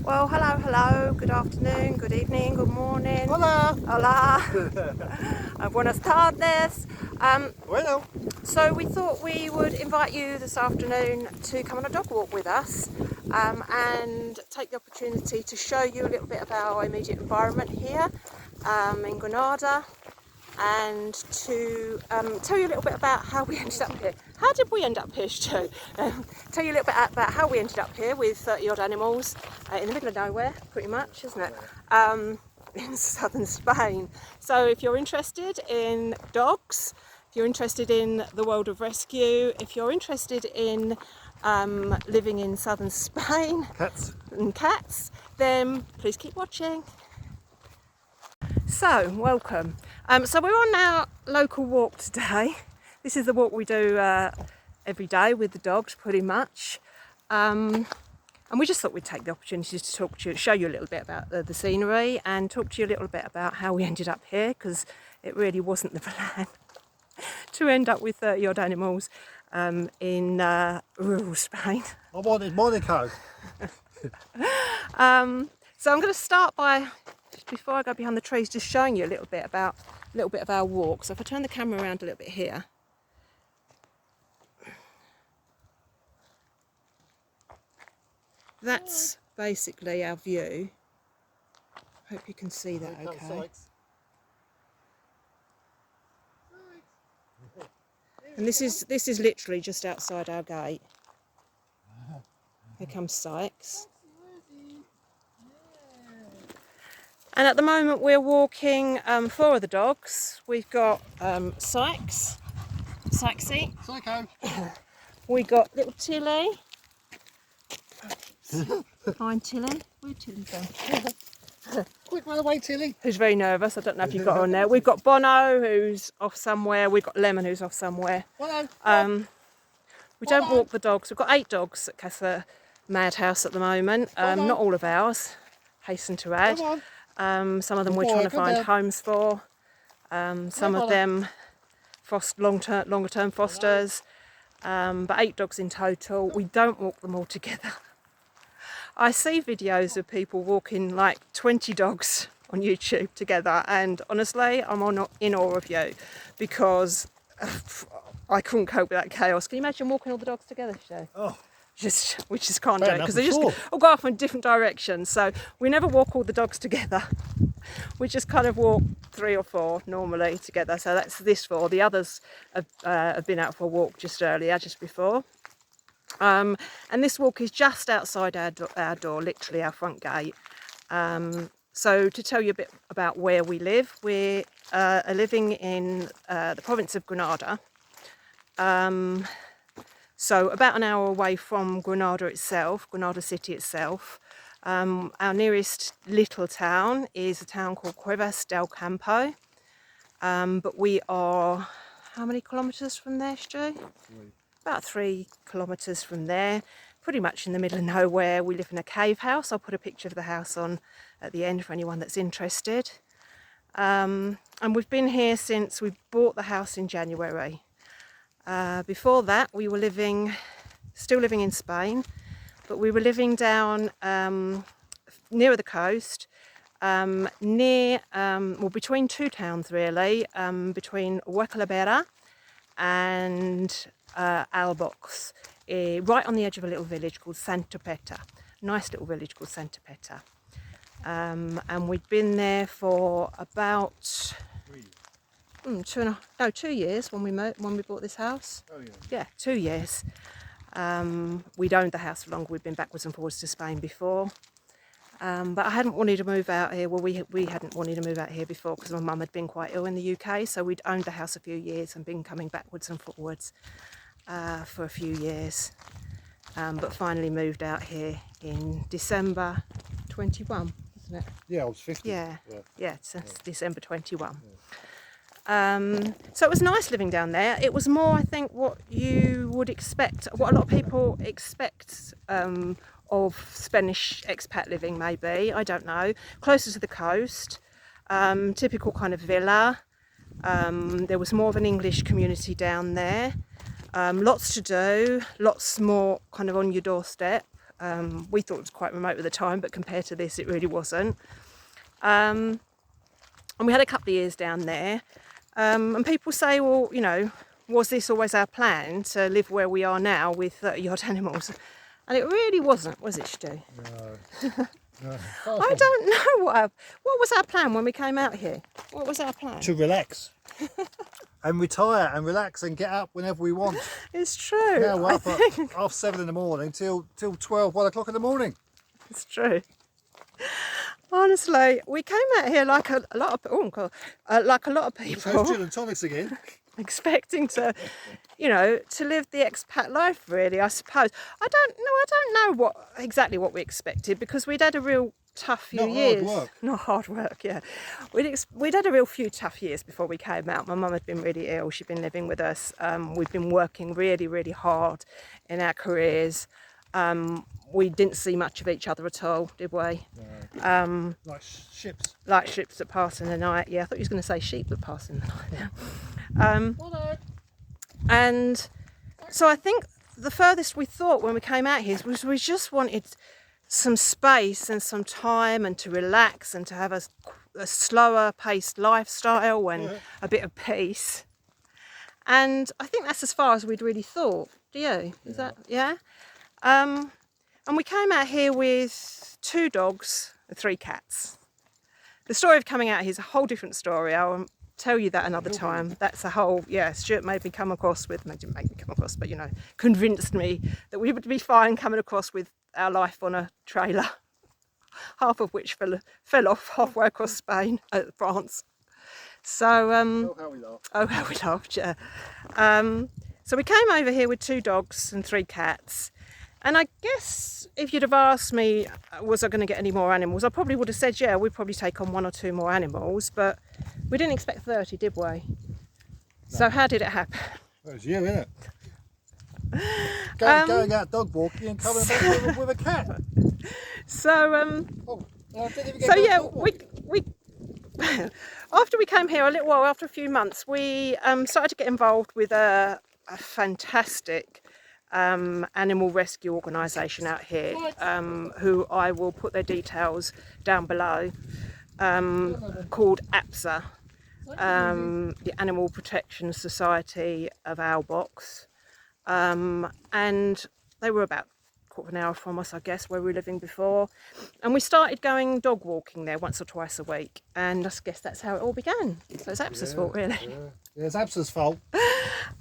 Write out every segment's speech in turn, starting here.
Well, hello, good afternoon, good evening, good morning. Hola! Hola! Buenas tardes. Bueno. So we thought we would invite you this afternoon to come on a dog walk with us and take the opportunity to show you a little bit of our immediate environment here in Granada, and to tell you a little bit about how we ended up here. How did we end up here, Stu? Tell you a little bit about how we ended up here with 30 odd animals in the middle of nowhere, pretty much, isn't it? In southern Spain. So if you're interested in dogs, if you're interested in the world of rescue, if you're interested in living in southern Spain and cats, then please keep watching. So, welcome. So we're on our local walk today. This is the walk we do every day with the dogs, pretty much. And we just thought we'd take the opportunity to talk to you, show you a little bit about the scenery, and talk to you a little bit about how we ended up here, because it really wasn't the plan to end up with 30 odd animals in rural Spain. I wanted Monaco. So I'm going to start by, before I go behind the trees, just showing you a little bit of our walk. So if I turn the camera around a little bit here. That's basically our view. Hope you can see that okay. And this is literally just outside our gate. Here comes Sykes. And at the moment we're walking 4 of the dogs. We've got Sykes, Sykesy. Psycho. We got little Tilly. Fine Tilly. Where'd Tilly go? Quick, run away, Tilly. Who's very nervous. I don't know if you've got her on there. We've got Bono, who's off somewhere. We've got Lemon, who's off somewhere. We don't walk the dogs. We've got 8 dogs at Casa Madhouse at the moment. Not all of ours, hasten to add. Some of them we're trying to find homes for. Some of them longer term fosters. But 8 dogs in total. We don't walk them all together. I see videos of people walking like 20 dogs on YouTube together, and honestly, I'm in awe of you, because I couldn't cope with that chaos. Can you imagine walking all the dogs together, Shay? Oh. We just can't do it, because they just all go off in different directions. So we never walk all the dogs together. We just kind of walk 3 or 4 normally together. So that's this 4. The others have been out for a walk just before. And this walk is just outside our door, literally our front gate. So to tell you a bit about where we live, we are living in the province of Granada. So about an hour away from Granada itself, Granada city itself. Our nearest little town is a town called Cuevas del Campo. But we are, how many kilometres from there, Stu? About 3 kilometres from there, pretty much in the middle of nowhere. We live in a cave house. I'll put a picture of the house on at the end for anyone that's interested. And we've been here since we bought the house in January. Before that, we were still living in Spain, but we were living down nearer the coast, between 2 towns really, between Huercal and Albox, right on the edge of a little village called Santa Peta. Nice little village called Santa Peta. And we'd been there for about 2 years when we bought this house. Oh yeah. Yeah, 2 years. We'd owned the house for longer. We'd been backwards and forwards to Spain before. But I hadn't wanted to move out here. Well, we hadn't wanted to move out here before, because my mum had been quite ill in the UK. So we'd owned the house a few years and been coming backwards and forwards for a few years. But finally moved out here in December 21, isn't it? Yeah, I was 50. Yeah, since December 21. Yeah. So it was nice living down there. It was more, I think, what you would expect, what a lot of people expect of Spanish expat living, maybe, I don't know. Closer to the coast, typical kind of villa. There was more of an English community down there. Lots to do, lots more kind of on your doorstep. We thought it was quite remote at the time, but compared to this, it really wasn't. And we had a couple of years down there. And people say, well, you know, was this always our plan to live where we are now with 30 odd animals? And it really wasn't, was it, Stu? No. No. I don't know what was our plan when we came out here. What was our plan? To relax. And retire and relax and get up whenever we want. It's true. Now we're up at 7:30 in the morning till 12, 1 o'clock in the morning. It's true. Honestly, we came out here like a lot of people, Gin and tonics again. expecting to, you know, to live the expat life. Really, I suppose. I don't know exactly what we expected, because we'd had a real tough few years. Not hard work, yeah. We'd had a real few tough years before we came out. My mum had been really ill. She'd been living with us. We'd been working really, really hard in our careers. We didn't see much of each other at all, did we? No. Like ships. Like ships that pass in the night. Yeah, I thought you was going to say sheep that pass in the night. And so I think the furthest we thought when we came out here was we just wanted some space and some time and to relax and to have a slower paced lifestyle and a bit of peace. And I think that's as far as we'd really thought. Do you? Is that, yeah? And we came out here with 2 dogs and 3 cats. The story of coming out here is a whole different story. I'll tell you that another time. That's a whole, Stuart didn't make me come across, but, you know, convinced me that we would be fine coming across with our life on a trailer, half of which fell off halfway across Spain, France. So, Oh, how we laughed. Oh, how we laughed, yeah. So we came over here with 2 dogs and 3 cats. And I guess if you'd have asked me, was I going to get any more animals, I probably would have said, yeah, we'd probably take on 1 or 2 more animals. But we didn't expect 30, did we? No. So how did it happen? That was you, innit? Going out dog walking and coming back with a cat. So, we after we came here, a little while after a few months, we started to get involved with a fantastic animal rescue organisation out here, who I will put their details down below, called APSA, the Animal Protection Society of Albox, and they were about a quarter of an hour from us, I guess, where we were living before, and we started going dog walking there once or twice a week, and I guess that's how it all began. So it's APSA's fault, really. Yeah, it's APSA's fault.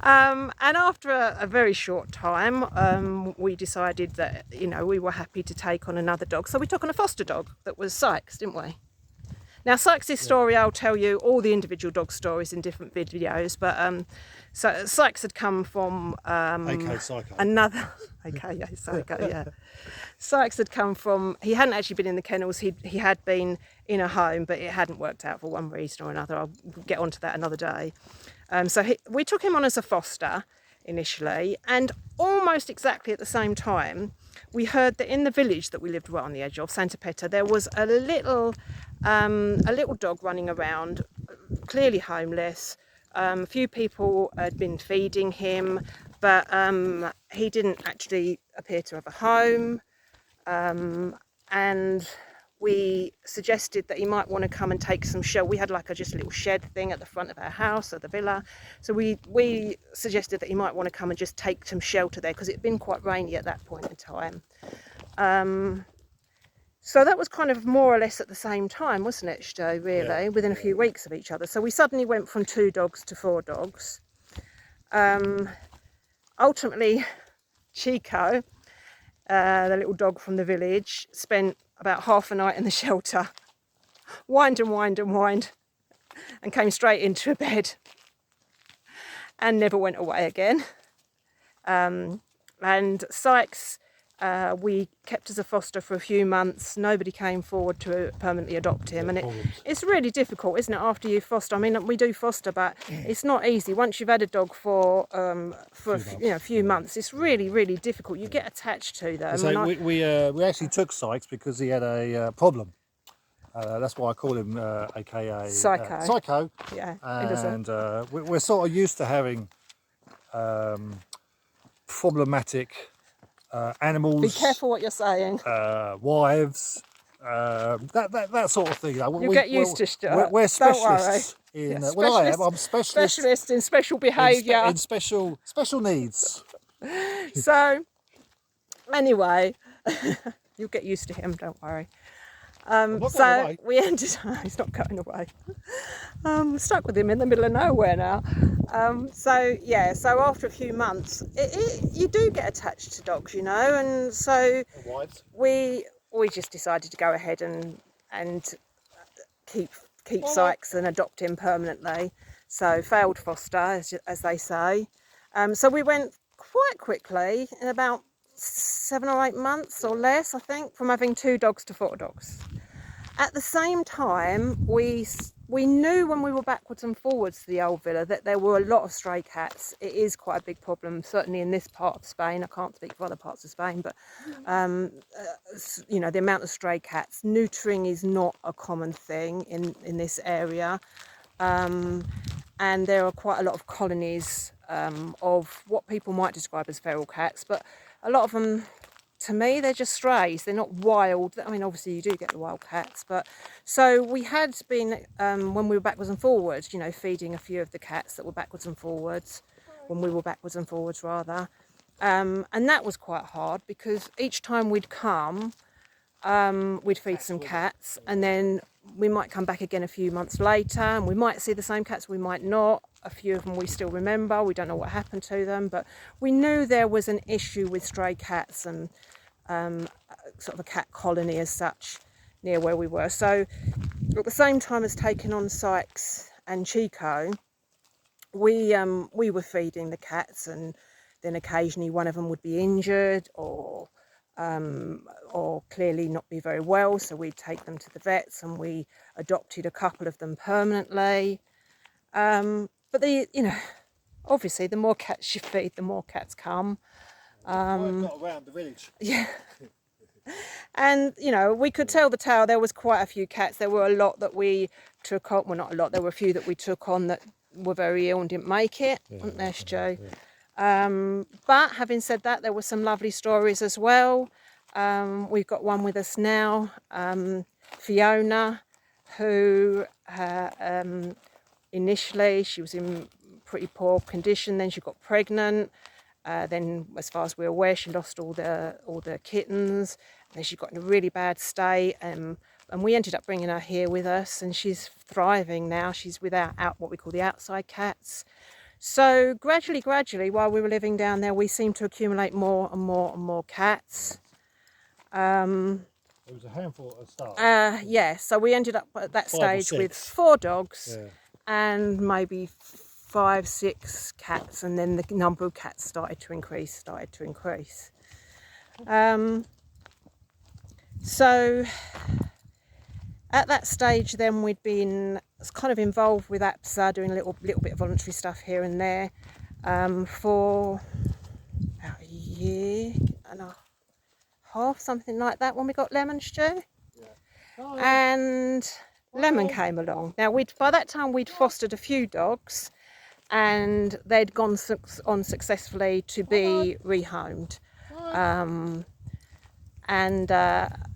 And after a very short time, we decided that, you know, we were happy to take on another dog. So we took on a foster dog that was Sykes, didn't we? Now, Sykes' story, I'll tell you all the individual dog stories in different videos. But so Sykes had come from AK Psycho. another AKA Psycho, yeah. Sykes had come from, he hadn't actually been in the kennels, he had been in a home, but it hadn't worked out for one reason or another. I'll get onto that another day. We took him on as a foster initially, and almost exactly at the same time, we heard that in the village that we lived right on the edge of, Santa Peta, there was a little dog running around, clearly homeless. A few people had been feeding him, but he didn't actually appear to have a home. And we suggested that he might want to come and take some shelter. We had like just a little shed thing at the front of our house, at the villa. So we suggested that he might want to come and just take some shelter there, because it had been quite rainy at that point in time. So that was kind of more or less at the same time, wasn't it, Stu, really, yeah, within a few weeks of each other. So we suddenly went from 2 dogs to 4 dogs. Ultimately, Chico, the little dog from the village, spent about half a night in the shelter, whined, and came straight into a bed and never went away again. And Sykes, we kept as a foster for a few months. Nobody came forward to permanently adopt him, and it's really difficult, isn't it, after you foster? I mean, we do foster, but it's not easy. Once you've had a dog for a few months, it's really, really difficult. You get attached to them. So we actually took Sykes because he had a problem. That's why I call him AKA Psycho. Yeah, and we're sort of used to having problematic animals. Be careful what you're saying. Wives, that sort of thing. You know, You'll get used to Stuart. We're specialists Don't worry. in. Well, I am. I'm Specialist in special behaviour. in special needs. So, anyway, you'll get used to him. Don't worry. So we ended. He's not going away. We're stuck with him in the middle of nowhere now. So yeah. So after a few months, you do get attached to dogs, you know, and so we just decided to go ahead and keep Sykes and adopt him permanently. So failed foster, as they say. So we went quite quickly, in about 7 or 8 months or less, I think, from having 2 dogs to 4 dogs. At the same time, we knew when we were backwards and forwards to the old villa that there were a lot of stray cats. It is quite a big problem, certainly in this part of Spain. I can't speak for other parts of Spain, but you know, the amount of stray cats. Neutering is not a common thing in this area, and there are quite a lot of colonies of what people might describe as feral cats, but a lot of them, to me, they're just strays. They're not wild. I mean, obviously you do get the wild cats, but so we had been, when we were backwards and forwards, you know, feeding a few of the cats that were backwards and forwards, when we were backwards and forwards rather, and that was quite hard because each time we'd come, we'd feed some cats, and then we might come back again a few months later and we might see the same cats, we might not. A few of them we still remember, we don't know what happened to them, but we knew there was an issue with stray cats and sort of a cat colony as such near where we were. So at the same time as taking on Sykes and Chico, we were feeding the cats, and then occasionally one of them would be injured or clearly not be very well, so we'd take them to the vets, and we adopted a couple of them permanently. But you know, obviously the more cats you feed, the more cats come. Not around the village. Yeah. And you know, we could tell the tale. There was quite a few cats. There were a lot that we took on. Well, not a lot. There were a few that we took on that were very ill and didn't make it. Wasn't there, Stu? Yeah. But having said that, there were some lovely stories as well. We've got one with us now, Fiona, who initially she was in pretty poor condition. Then she got pregnant. Then, as far as we're aware, she lost all the kittens. And then she got in a really bad state, and we ended up bringing her here with us, and she's thriving now. She's with what we call the outside cats. So gradually, while we were living down there, we seemed to accumulate more and more cats. It was a handful at the start. Yeah, so we ended up at that stage with 4 dogs, and maybe 5, 6 cats, and then the number of cats started to increase. So at that stage then we'd been kind of involved with APSA, doing a little bit of voluntary stuff here and there for about a year and a half, something like that, when we got Lemon, Stu. And Lemon came along. Now by that time we'd fostered a few dogs, and they'd gone on successfully to be rehomed.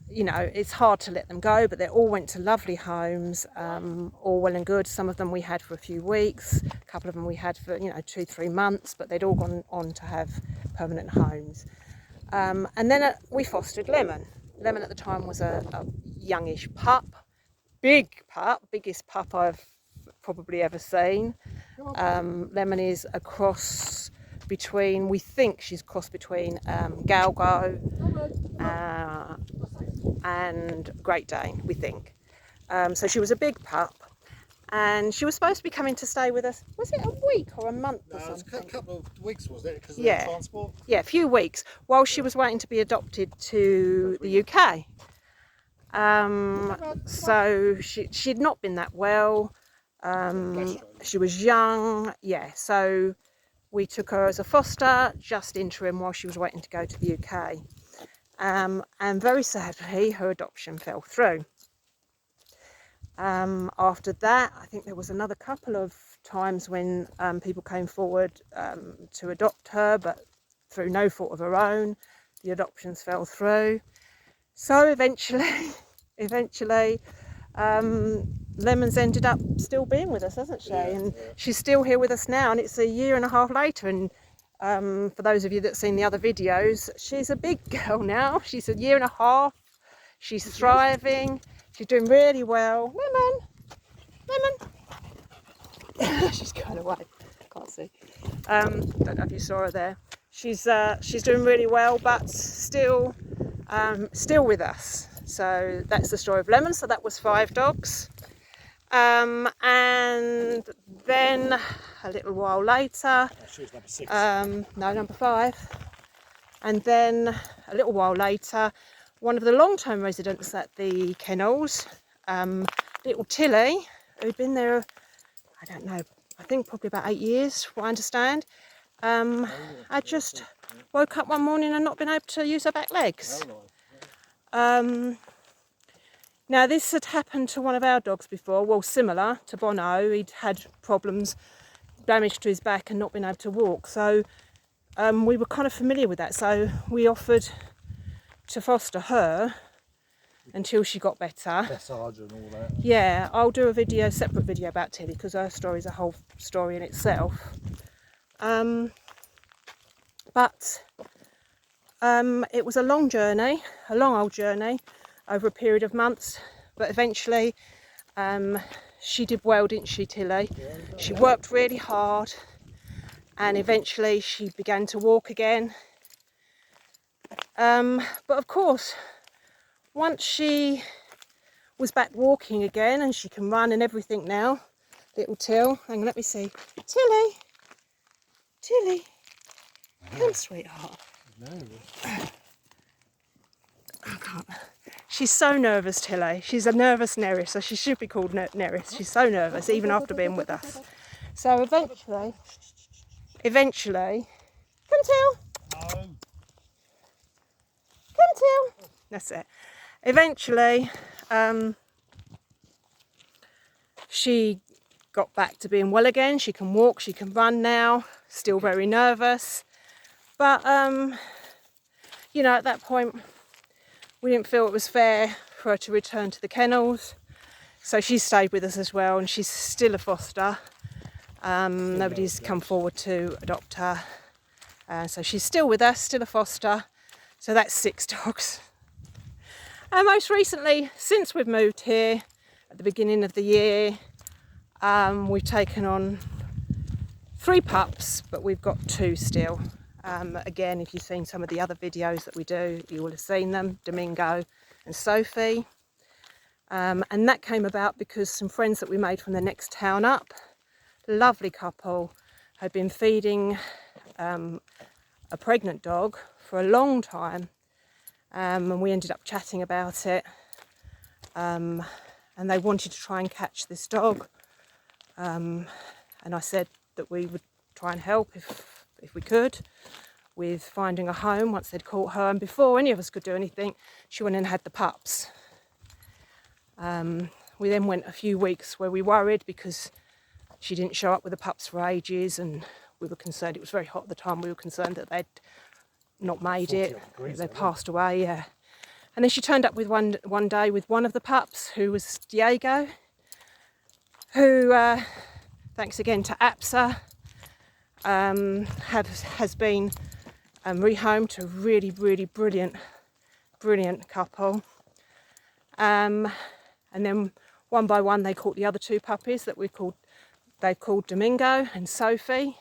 You know, it's hard to let them go, but they all went to lovely homes, all well and good. Some of them we had for a few weeks, a couple of them we had for, you know, 2-3 months, but they'd all gone on to have permanent homes. And then we fostered Lemon. Lemon at the time was a youngish pup, biggest pup I've probably ever seen. Lemon is a cross between, we think she's crossed between Galgo and Great Dane, we think. So she was a big pup, and she was supposed to be coming to stay with us. Was it a week or a month or something? It was a couple of weeks, was it? Because of the transport? Yeah, a few weeks, while she was waiting to be adopted to the UK. So she'd not been that well. She was young, so we took her as a foster, just interim, while she was waiting to go to the UK. And very sadly, her adoption fell through. After that, I think there was another couple of times when people came forward to adopt her, but through no fault of her own. the adoptions fell through. So eventually, Lemon's ended up still being with us, hasn't she? And she's still here with us now, and it's 1.5 years later. And for those of you that've seen the other videos, she's a big girl now. She's 1.5 years. She's thriving. She's doing really well. Lemon. She's going away. Can't see. Don't know if you saw her there. She's doing really well, but still with us. So that's the story of Lemon. So that was 5 dogs. And then a little while later, she was number 6. No, number 5. And then a little while later, one of the long-term residents at the kennels, little Tilly, who'd been there, I don't know, I think probably about 8 years, from what I understand, I just woke up one morning and not been able to use her back legs. Now this had happened to one of our dogs before, well, similar to Bono. He'd had problems, damage to his back and not been able to walk. So we were kind of familiar with that. So we offered to foster her until she got better. Massage and all that. Yeah, I'll do a separate video about Tilly, because her story is a whole story in itself. But it was a long journey, a long old journey over a period of months, but eventually she did well, didn't she, Tilly? She worked really hard, and eventually she began to walk again. But of course, once she was back walking again and she can run and everything now, little Till, hang on, let me see. Tilly, come, sweetheart. I can't. She's so nervous, Tilly. She's a nervous Neris, so she should be called Neris. She's so nervous, even after being with us. So eventually, come, Till. Come, Till. That's it. Eventually, she got back to being well again. She can walk, she can run now. Still very nervous, but you know, at that point we didn't feel it was fair for her to return to the kennels, so she stayed with us as well, and she's still a foster. Nobody's come forward to adopt her, so she's still with us, still a foster. So that's 6 dogs. And most recently, since we've moved here at the beginning of the year, we've taken on 3 pups, but we've got 2 still. Again, if you've seen some of the other videos that we do, you will have seen them, Domingo and Sophie. And that came about because some friends that we made from the next town up, lovely couple, had been feeding a pregnant dog for a long time. And we ended up chatting about it. And they wanted to try and catch this dog. And I said that we would try and help if we could with finding a home once they'd caught her, and before any of us could do anything, she went and had the pups. We then went a few weeks where we worried because she didn't show up with the pups for ages, and we were concerned. It was very hot at the time. We were concerned that they'd not made it, they passed away. Yeah. And then she turned up with one day with one of the pups, who was Diego, who thanks again to APSA, has been rehomed to a really, really brilliant couple. And then one by one they caught the other 2 puppies that they've called Domingo and Sophie.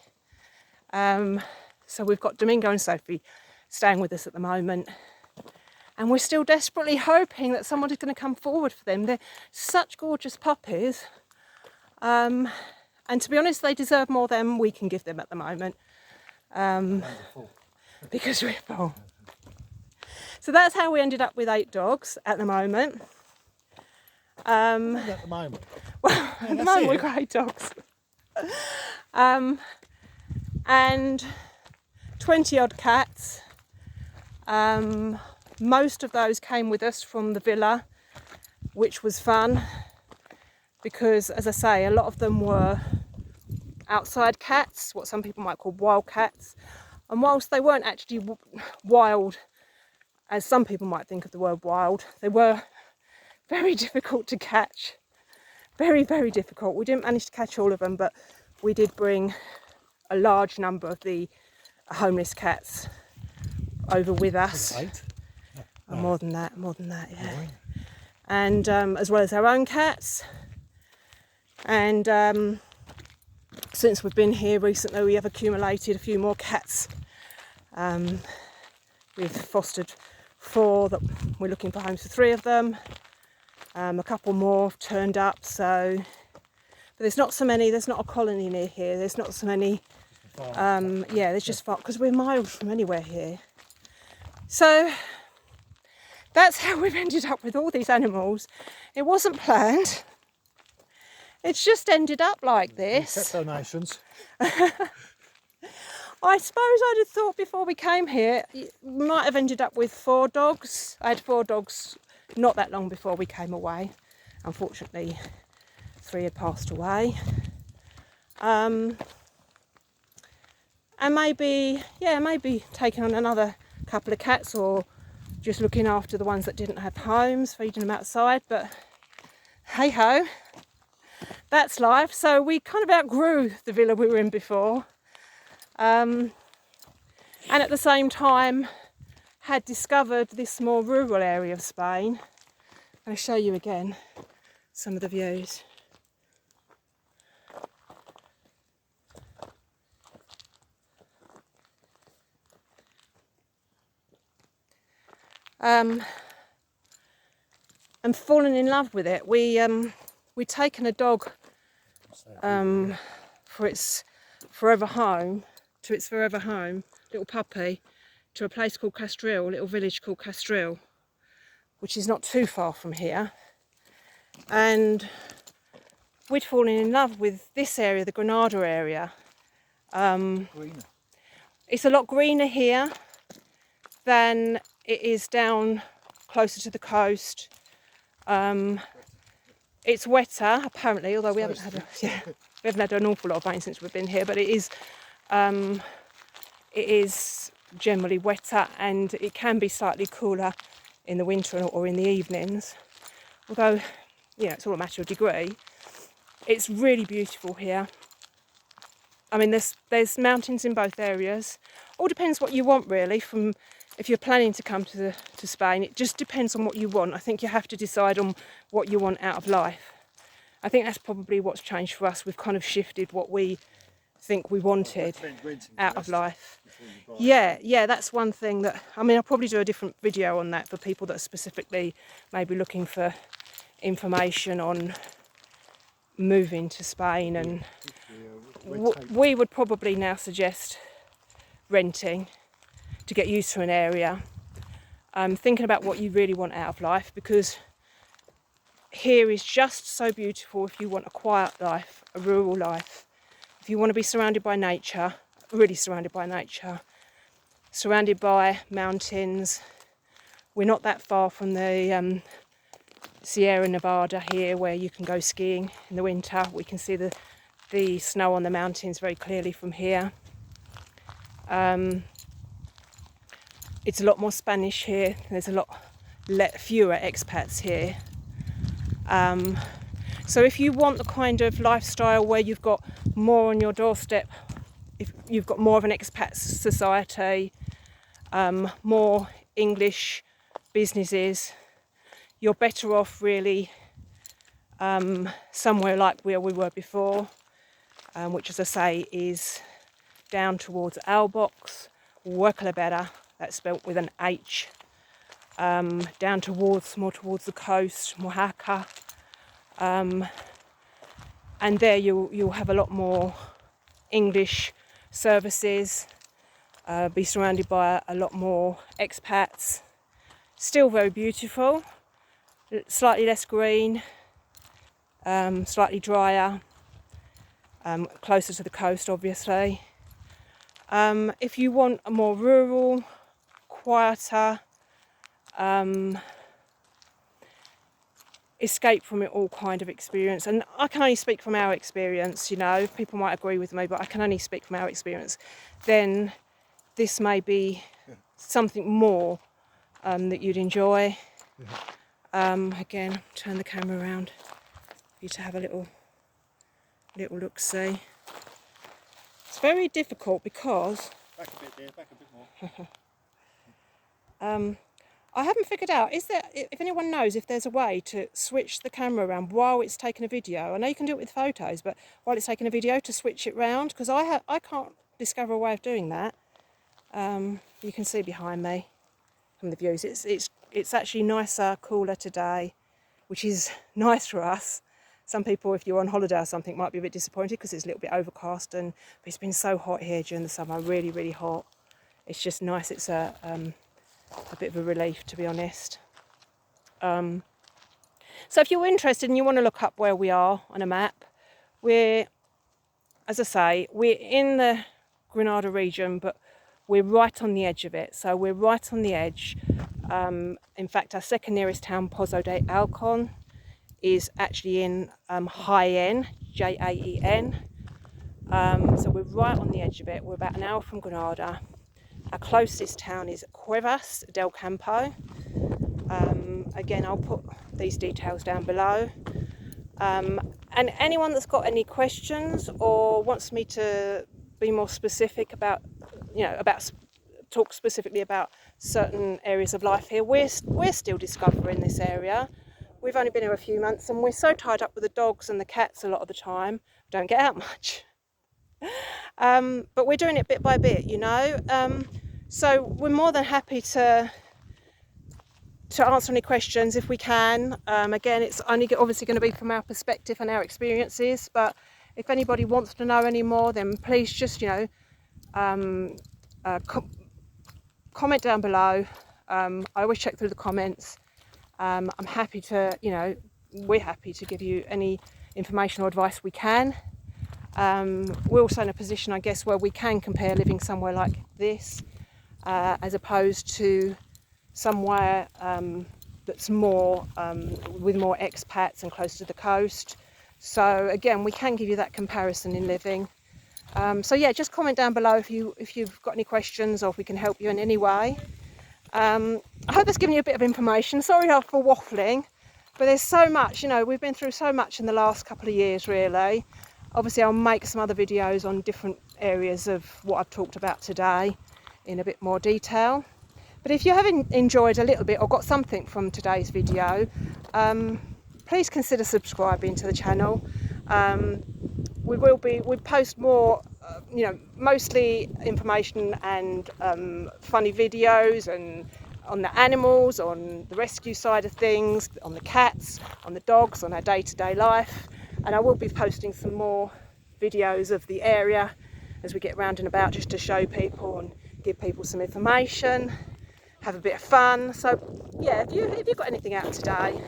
So we've got Domingo and Sophie staying with us at the moment. And we're still desperately hoping that someone is going to come forward for them. They're such gorgeous puppies. And to be honest, they deserve more than we can give them at the moment. Because we're full. So that's how we ended up with 8 dogs at the moment. At the moment? Well, at the moment we've got 8 dogs. And 20 odd cats. Most of those came with us from the villa, which was fun. Because, as I say, a lot of them were outside cats, what some people might call wild cats. And whilst they weren't actually wild as some people might think of the word wild. They were very difficult to catch. Very, very difficult. We didn't manage to catch all of them, but we did bring a large number of the homeless cats over with us. 8? Oh, more than that, yeah. 9. And as well as our own cats. And since we've been here recently, we have accumulated a few more cats. We've fostered 4 that we're looking for homes for 3 of them. A couple more have turned up, so but there's not so many. There's not a colony near here. There's not so many. Yeah, there's just far because we're miles from anywhere here. So that's how we've ended up with all these animals. It wasn't planned. It's just ended up like this. Except donations. I suppose I'd have thought before we came here, we might have ended up with 4 dogs. I had 4 dogs not that long before we came away. Unfortunately, 3 had passed away. And maybe taking on another couple of cats, or just looking after the ones that didn't have homes, feeding them outside. But hey ho, that's life. So we kind of outgrew the villa we were in before. And at the same time had discovered this more rural area of Spain. I'll show you again some of the views. And fallen in love with it. We'd taken a dog for its forever home, little puppy, to a place called Castril, a little village called Castril, which is not too far from here. And we'd fallen in love with this area, the Granada area. Greener. It's a lot greener here than it is down closer to the coast. It's wetter, apparently, although we haven't had an awful lot of rain since we've been here, but it is generally wetter, and it can be slightly cooler in the winter or in the evenings. Although, it's all a matter of degree. It's really beautiful here. I mean, there's mountains in both areas. All depends what you want, really. If you're planning to come to Spain, it just depends on what you want. I think you have to decide on what you want out of life. I think that's probably what's changed for us. We've kind of shifted what we think we wanted out of life. Yeah, that's one thing that, I'll probably do a different video on that for people that are specifically maybe looking for information on moving to Spain. And we would probably now suggest renting to get used to an area. Thinking about what you really want out of life, because here is just so beautiful if you want a quiet life, a rural life. If you want to be surrounded by nature, really surrounded by nature, surrounded by mountains. We're not that far from the Sierra Nevada here, where you can go skiing in the winter. We can see the snow on the mountains very clearly from here. It's a lot more Spanish here. There's a lot fewer expats here. So if you want the kind of lifestyle where you've got more on your doorstep, if you've got more of an expat society, more English businesses, you're better off really somewhere like where we were before, which, as I say, is down towards Albox, Huercal, that's spelt with an H, down more towards the coast, Huercal, and there you'll have a lot more English services, be surrounded by a lot more expats. Still very beautiful, slightly less green, slightly drier, closer to the coast, obviously. If you want a more rural, quieter, escape from it all kind of experience, and I can only speak from our experience, people might agree with me, but I can only speak from our experience, then this may be something more that you'd enjoy. Again, turn the camera around for you to have a little look-see. It's very difficult because Back a bit there, back a bit more. I haven't figured out, is there, if anyone knows if there's a way to switch the camera around while it's taking a video. I know you can do it with photos, but while it's taking a video to switch it round, because I can't discover a way of doing that. You can see behind me from the views, it's actually nicer, cooler today, which is nice for us. Some people, if you're on holiday or something, might be a bit disappointed because it's a little bit overcast, but it's been so hot here during the summer, really, really hot. It's just nice. It's a bit of a relief, to be honest. So if you're interested and you want to look up where we are on a map, we're, as I say, we're in the Granada region, but we're right on the edge of it. So we're right on the edge. In fact, our second nearest town, Pozo de Alcon, is actually in Jaén, Jaen. So we're right on the edge of it. We're about an hour from Granada. Our closest town is Cuevas del Campo. Again, I'll put these details down below. And anyone that's got any questions or wants me to be more specific about, talk specifically about certain areas of life here, we're still discovering this area. We've only been here a few months and we're so tied up with the dogs and the cats a lot of the time, we don't get out much. But we're doing it bit by bit, so we're more than happy to answer any questions if we can. Again, it's only obviously going to be from our perspective and our experiences, but if anybody wants to know any more, then please just comment down below. I always check through the comments. I'm happy to, we're happy to give you any information or advice we can. We're also in a position, I guess, where we can compare living somewhere like this as opposed to somewhere that's more with more expats and close to the coast. So again, we can give you that comparison in living. So yeah, just comment down below if you've got any questions or if we can help you in any way. I hope that's given you a bit of information. Sorry for waffling, but there's so much, we've been through so much in the last couple of years, really. Obviously, I'll make some other videos on different areas of what I've talked about today in a bit more detail. But if you haven't enjoyed a little bit or got something from today's video, please consider subscribing to the channel. We post more, mostly information and funny videos and on the animals, on the rescue side of things, on the cats, on the dogs, on our day-to-day life. And I will be posting some more videos of the area as we get round and about, just to show people and give people some information, have a bit of fun. So yeah, if you've got anything out today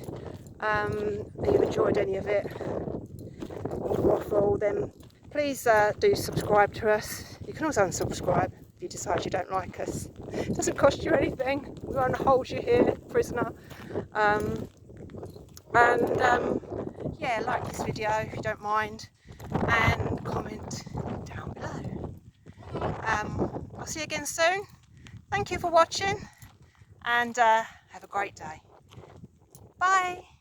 and you've enjoyed any of it, or waffle, then please do subscribe to us. You can also unsubscribe if you decide you don't like us. It doesn't cost you anything. We won't hold you here prisoner. Yeah, like this video if you don't mind, and comment down below. I'll see you again soon. Thank you for watching, and have a great day. Bye.